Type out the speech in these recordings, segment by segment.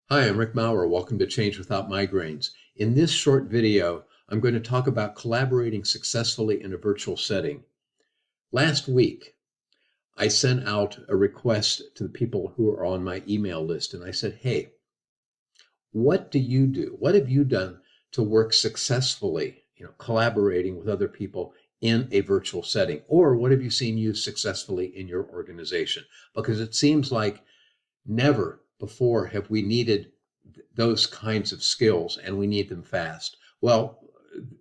Hi, I'm Rick Maurer. Welcome to Change Without Migraines. In this short video, I'm going to talk about collaborating successfully in a virtual setting. Last week, I sent out a request to the people who are on my email list, and I said, hey, what do you do? What have you done to work successfully, collaborating with other people in a virtual setting? Or what have you seen used successfully in your organization? Because it seems like never before have we needed those kinds of skills, and we need them fast. Well,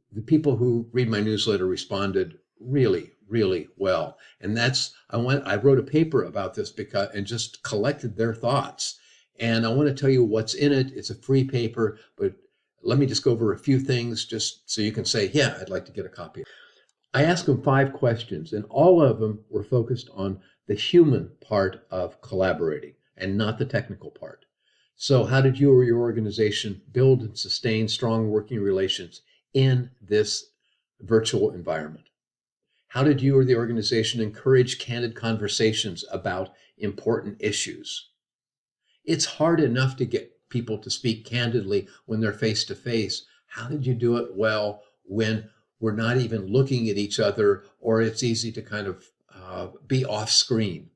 the people who read my newsletter responded really, really well. And I wrote a paper about this because and just collected their thoughts. And I want to tell you what's in it. It's a free paper, but let me just go over a few things just so you can say, yeah, I'd like to get a copy. I asked them 5 questions, and all of them were focused on the human part of collaborating and not the technical part. So, how did you or your organization build and sustain strong working relations in this virtual environment? How did you or the organization encourage candid conversations about important issues? It's hard enough to get people to speak candidly when they're face to face. How did you do it well when we're not even looking at each other, or it's easy to kind of be off screen?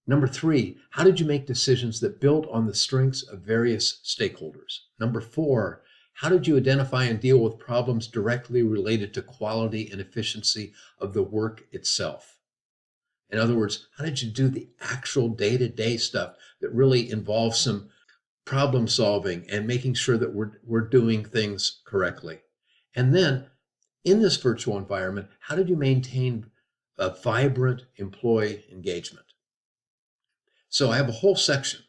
Number 3, how did you make decisions that built on the strengths of various stakeholders? Number 4, how did you identify and deal with problems directly related to quality and efficiency of the work itself? In other words, how did you do the actual day-to-day stuff that really involves some problem solving and making sure that we're doing things correctly? And then in this virtual environment, how did you maintain a vibrant employee engagement? So I have a whole section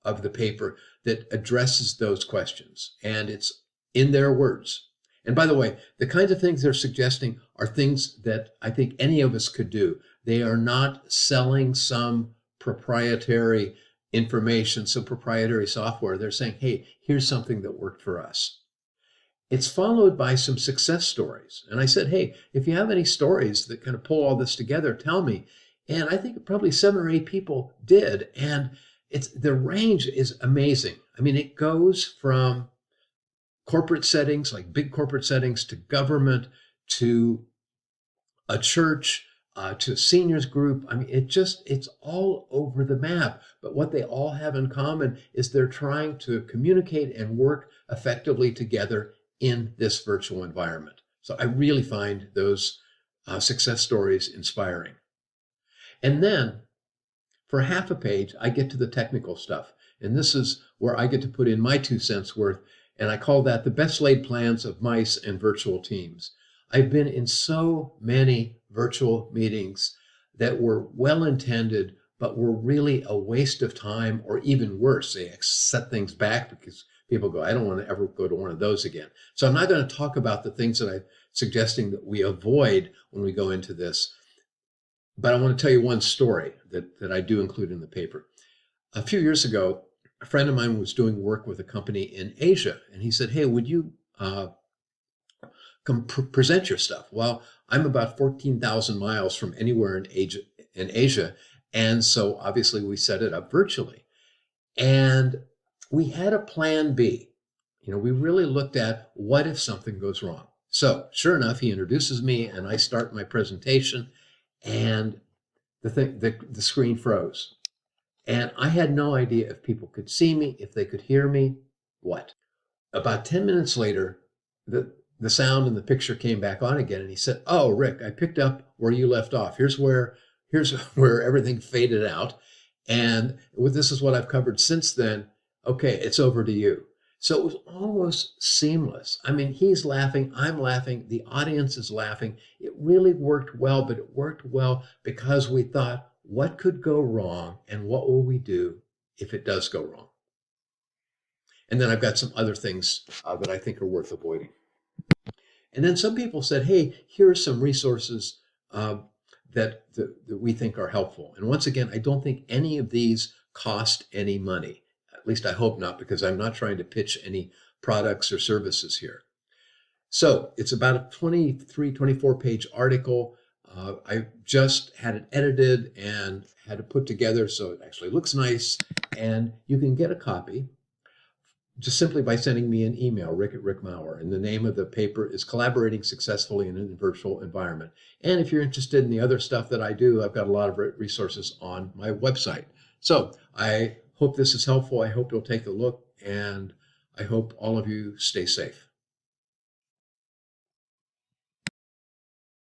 of the paper that addresses those questions, and it's in their words. And by the way, the kinds of things they're suggesting are things that I think any of us could do. They are not selling some proprietary information, some proprietary software. They're saying, hey, here's something that worked for us. It's followed by some success stories. And I said, hey, if you have any stories that kind of pull all this together, tell me. And I think probably 7 or 8 people did. And the range is amazing. I mean, it goes from corporate settings, like big corporate settings, to government, to a church, to a seniors group. I mean, it's all over the map. But what they all have in common is they're trying to communicate and work effectively together in this virtual environment. So I really find those success stories inspiring. And then for half a page, I get to the technical stuff. And this is where I get to put in my 2 cents worth. And I call that the best laid plans of mice and virtual teams. I've been in so many virtual meetings that were well intended, but were really a waste of time, or even worse, they set things back because people go, I don't want to ever go to one of those again. So I'm not going to talk about the things that I'm suggesting that we avoid when we go into this. But I want to tell you one story that I do include in the paper. A few years ago, a friend of mine was doing work with a company in Asia, and he said, hey, would you come present your stuff? Well, I'm about 14,000 miles from anywhere in Asia, and so obviously we set it up virtually. And we had a plan B. We really looked at what if something goes wrong. So sure enough, he introduces me, and I start my presentation, and the screen froze. And I had no idea if people could see me, if they could hear me, what. About 10 minutes later, the sound and the picture came back on again, and he said, oh, Rick, I picked up where you left off. Here's where everything faded out. And this is what I've covered since then. Okay, it's over to you. So it was almost seamless. I mean, he's laughing, I'm laughing, the audience is laughing. It really worked well, but it worked well because we thought, what could go wrong and what will we do if it does go wrong? And then I've got some other things that I think are worth avoiding. And then some people said, hey, here are some resources that we think are helpful. And once again, I don't think any of these cost any money. At least I hope not, because I'm not trying to pitch any products or services here. So it's about a 23, 24-page article. I just had it edited and had it put together so it actually looks nice. And you can get a copy. just simply by sending me an email, rick@rickmauer. And the name of the paper is Collaborating Successfully in a Virtual Environment. And if you're interested in the other stuff that I do, I've got a lot of resources on my website. So I hope this is helpful. I hope you'll take a look, and I hope all of you stay safe.